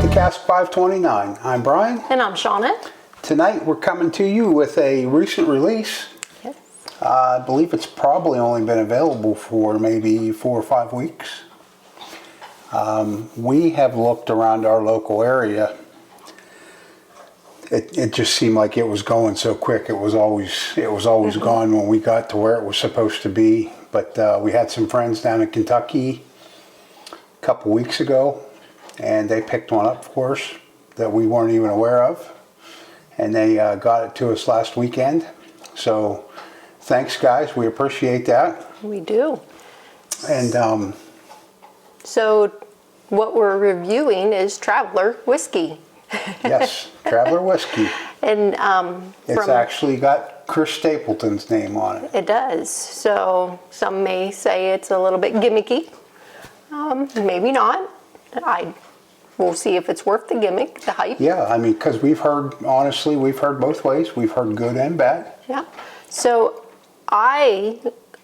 to Cask 529. I'm Bryan. And I'm Shona. Tonight we're coming to you with a recent release. Yes. I believe it's probably only been available for maybe 4 or 5 weeks. We have looked around our local area. It just seemed like it was going so quick. It was always gone when we got to where it was supposed to be. But we had some friends down in Kentucky a couple weeks ago, and they picked one up for us that we weren't even aware of, and they got it to us last weekend. So thanks, guys. We appreciate that. We do. And so what we're reviewing is Traveler whiskey. yes, Traveler whiskey. And It's actually got Chris Stapleton's name on it. it does. So some may say it's a little bit gimmicky. Maybe not. We'll see if it's worth the gimmick, the hype. Yeah, I mean, because we've heard both ways. We've heard good and bad. Yeah. So I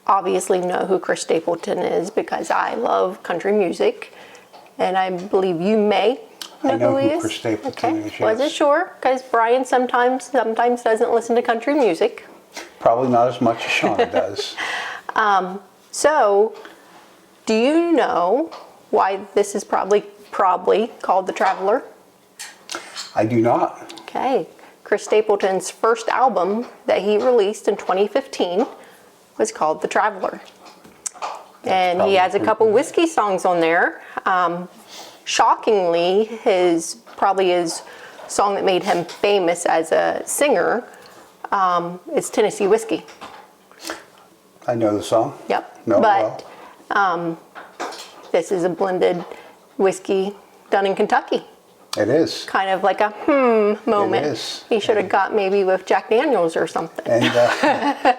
obviously know who Chris Stapleton is because I love country music, and I believe you may know, I know who he who is. Chris Stapleton is, yes. Wasn't sure because Bryan sometimes doesn't listen to country music. Probably not as much as Shona does. So, do you know why this is probably called The Traveler? I do not. Okay. Chris Stapleton's first album that he released in 2015 was called The Traveler. And he has a couple whiskey songs on there. Shockingly, his song that made him famous as a singer is Tennessee Whiskey. I know the song. Yep. No, but this is a blended whiskey done in Kentucky. It is. Kind of like a moment. It is. He should have got maybe with Jack Daniels or something. And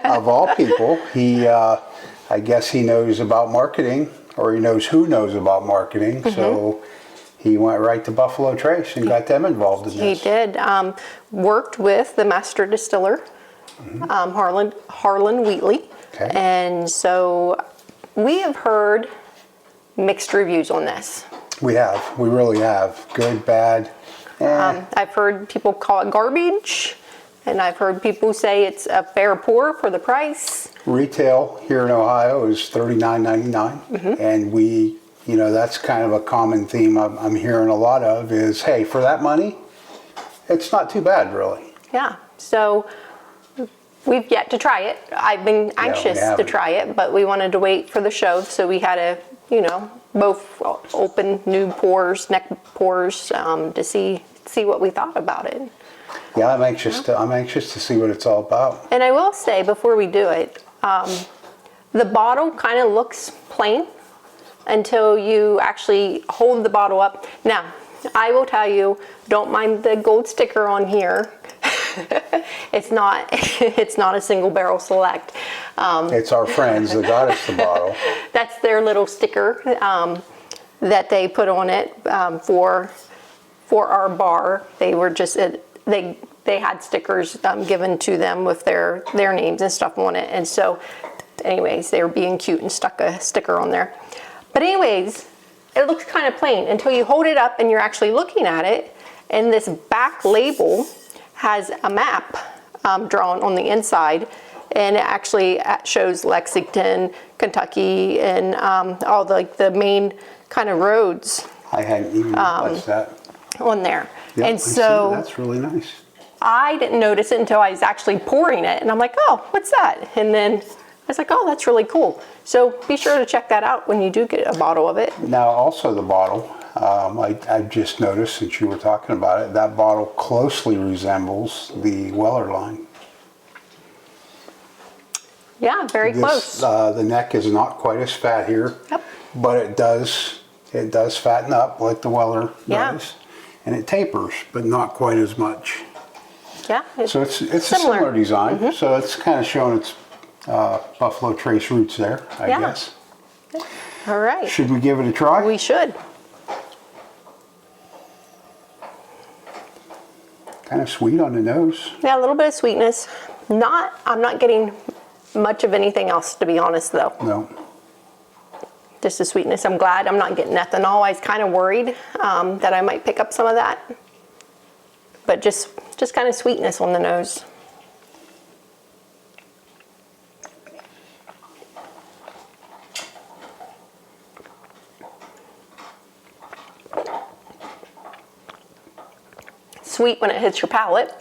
of all people, I guess he knows about marketing, or he knows who knows about marketing. Mm-hmm. So he went right to Buffalo Trace and got them involved in this. He did. Worked with the master distiller, Harlen Wheatley. Okay. And so we have heard mixed reviews on this. We have. We really have. Good, bad. I've heard people call it garbage, and I've heard people say it's a fair pour for the price. Retail here in Ohio is $39.99, and we, that's kind of a common theme I'm hearing a lot of is, hey, for that money, it's not too bad, really. Yeah. So we've yet to try it. I've been anxious to try it, but we wanted to wait for the show, so we had to, both open new neck pours, to see what we thought about it. Yeah, I'm anxious to see what it's all about. And I will say before we do it, the bottle kind of looks plain until you actually hold the bottle up. Now, I will tell you, don't mind the gold sticker on here. It's not a single barrel select. It's our friends that got us the bottle. That's their little sticker that they put on it for our bar. They were just they had stickers given to them with their names and stuff on it. And so, anyways, they were being cute and stuck a sticker on there. But anyways, it looks kind of plain until you hold it up and you're actually looking at it. And this back label has a map drawn on the inside, and it actually shows Lexington, Kentucky, and all the main kind of roads. I hadn't even realized that. On there. Yep, and so I see. That's really nice. I didn't notice it until I was actually pouring it, and I'm like, oh, what's that? And then I was like, oh, that's really cool. So be sure to check that out when you do get a bottle of it. Now, also the bottle, I just noticed since you were talking about it, that bottle closely resembles the Weller line. Yeah, very close. The neck is not quite as fat here, Yep. but it does fatten up like the Weller does, and it tapers, but not quite as much. Yeah. So it's a similar design. So it's kind of showing its Buffalo Trace roots there, I guess. All right. Should we give it a try? We should. Kind of sweet on the nose. Yeah, a little bit of sweetness. I'm not getting much of anything else, to be honest, though. No. Just the sweetness. I'm glad I'm not getting ethanol. I was kind of worried that I might pick up some of that. But just kind of sweetness on the nose. Sweet when it hits your palate.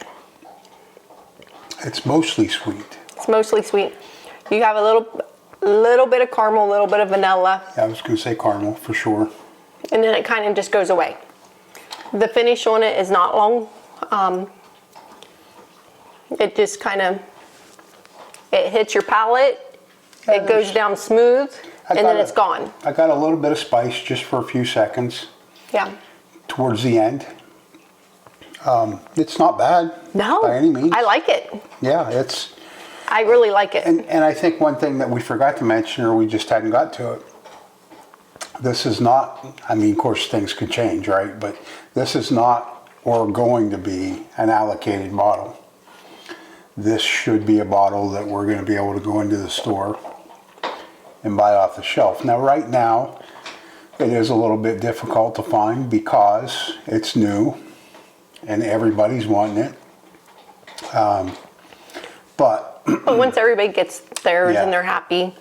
It's mostly sweet. It's mostly sweet. You have a little bit of caramel, a little bit of vanilla. Yeah, I was going to say caramel for sure. And then it kind of just goes away. The finish on it is not long. It just kind of, it hits your palate, it goes down smooth, and then it's gone. I got a little bit of spice just for a few seconds. Yeah. Towards the end. It's not bad. No. By any means. I like it. Yeah, it's... I really like it. And I think one thing that we forgot to mention, or we just hadn't got to it, this is not, I mean, of course things could change, right? But this is not, or going to be, an allocated bottle. This should be a bottle that we're going to be able to go into the store and buy off the shelf. Now, right now, it is a little bit difficult to find because it's new and everybody's wanting it. But once everybody gets theirs and they're happy,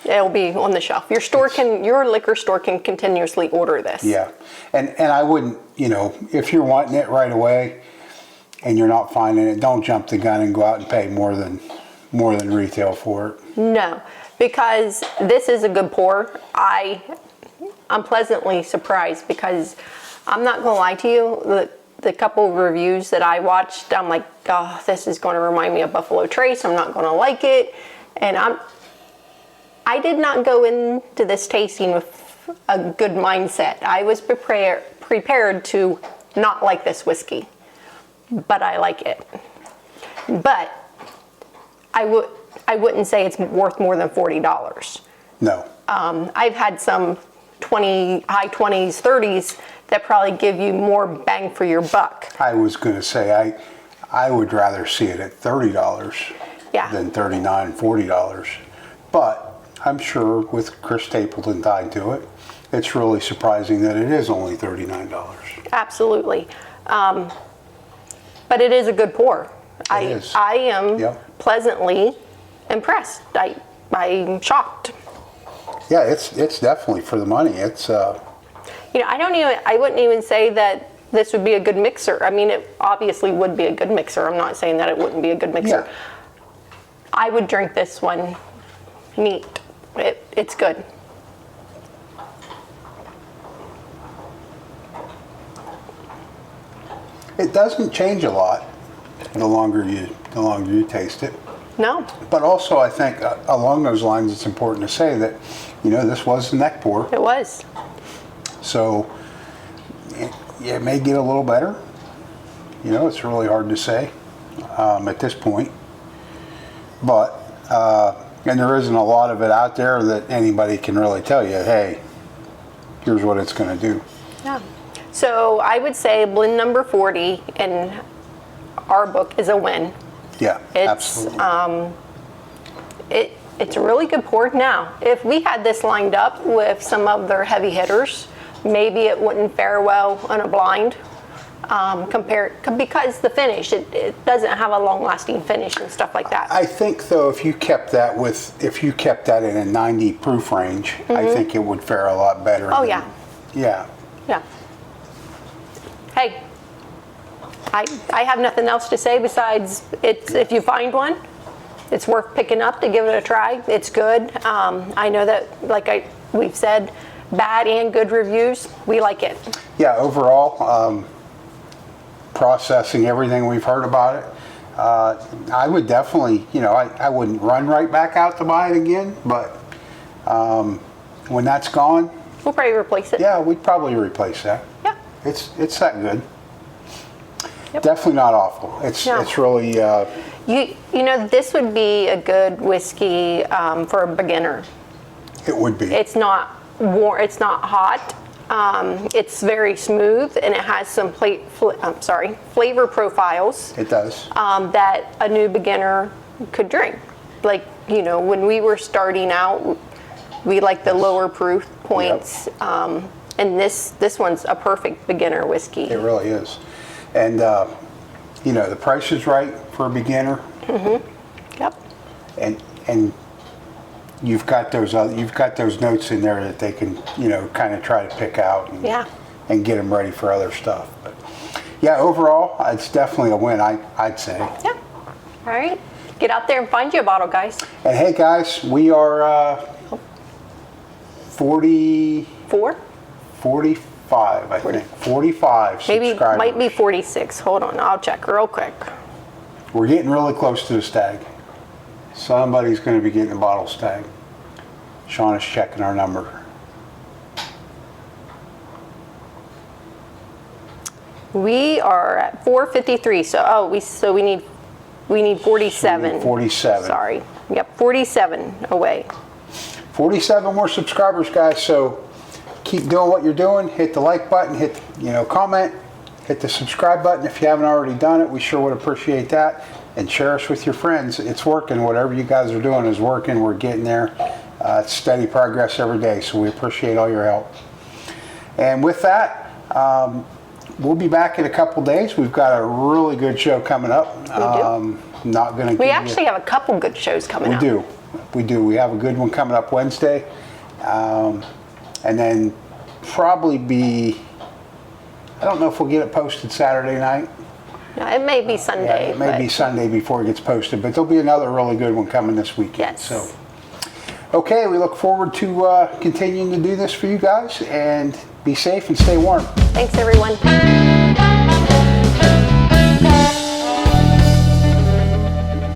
it'll be on the shelf. Your liquor store can continuously order this. Yeah, and I wouldn't, you know, if you're wanting it right away and you're not finding it, don't jump the gun and go out and pay more than retail for it. No, because this is a good pour. I'm pleasantly surprised because I'm not going to lie to you. The couple of reviews that I watched, I'm like, oh, this is going to remind me of Buffalo Trace. I'm not going to like it. And I did not go into this tasting with a good mindset. I was prepared to not like this whiskey, but I like it. But I wouldn't say it's worth more than $40. No. I've had some high 20s, 30s that probably give you more bang for your buck. I was going to say, I would rather see it at $30 than $39, $40. But I'm sure with Chris Stapleton tied to it, it's really surprising that it is only $39. Absolutely. But it is a good pour. I am pleasantly impressed. I'm shocked. Yeah, it's definitely for the money. It's you know, I wouldn't even say that this would be a good mixer. I mean, it obviously would be a good mixer. I'm not saying that it wouldn't be a good mixer. Yeah. I would drink this one neat. It's good. It doesn't change a lot the longer you taste it. No. But also, I think along those lines, it's important to say that, you know, this was the neck pour. It was. So it may get a little better. You know, it's really hard to say at this point. But, and there isn't a lot of it out there that anybody can really tell you, hey, here's what it's going to do. Yeah. So I would say blend number 40 in our book is a win. Yeah, It's, absolutely. It's a really good pour. Now, if we had this lined up with some of their heavy hitters, maybe it wouldn't fare well on a blind because the finish, it doesn't have a long-lasting finish and stuff like that. I think though, if you kept that in a 90 proof range, I think it would fare a lot better. Oh, yeah. Yeah. Yeah. Hey, I have nothing else to say besides if you find one, it's worth picking up to give it a try. It's good. I know that, like we've said, bad and good reviews. We like it. Yeah, overall, processing everything we've heard about it, I would definitely, you know, I wouldn't run right back out to buy it again, but when that's gone, we'll probably replace it. Yeah, we'd probably replace that. Yeah. It's that good. Yep. Definitely not awful. It's really. You know, this would be a good whiskey for a beginner. It would be. It's not warm. It's not hot. It's very smooth, and it has some flavor profiles. It does. That a new beginner could drink. Like, you know, when we were starting out, We like the lower proof points. And this one's a perfect beginner whiskey. It really is. And, you know, the price is right for a beginner. Yep. And you've got those notes in there that they can, you know, kind of try to pick out and get them ready for other stuff. But yeah, overall, it's definitely a win, I'd say. Yeah. All right. Get out there and find you a bottle, guys. And hey, guys, we are 45, I think. 45 Maybe subscribers. might be 46. Hold on, I'll check real quick. We're getting really close to the stag. Somebody's going to be getting a bottle stag. Shauna's checking our number. We are at 453. So we need 47. 47. Sorry. Yep, 47 away. 47 more subscribers, guys. So keep doing what you're doing. Hit the like button. Hit, you know, comment. Hit the subscribe button if you haven't already done it. We sure would appreciate that. And share us with your friends. It's working. Whatever you guys are doing is working. We're getting there. It's steady progress every day. So we appreciate all your help. And with that, we'll be back in a couple days. We've got a really good show coming up. Not going to. We actually have a couple good shows coming up. We do. We have a good one coming up Wednesday, and then probably be. I don't know if we'll get it posted Saturday night. No, it may be Sunday. Yeah, it may be Sunday before it gets posted, but there'll be another really good one coming this weekend. Yes. So, okay, we look forward to continuing to do this for you guys, and be safe and stay warm. Thanks, everyone.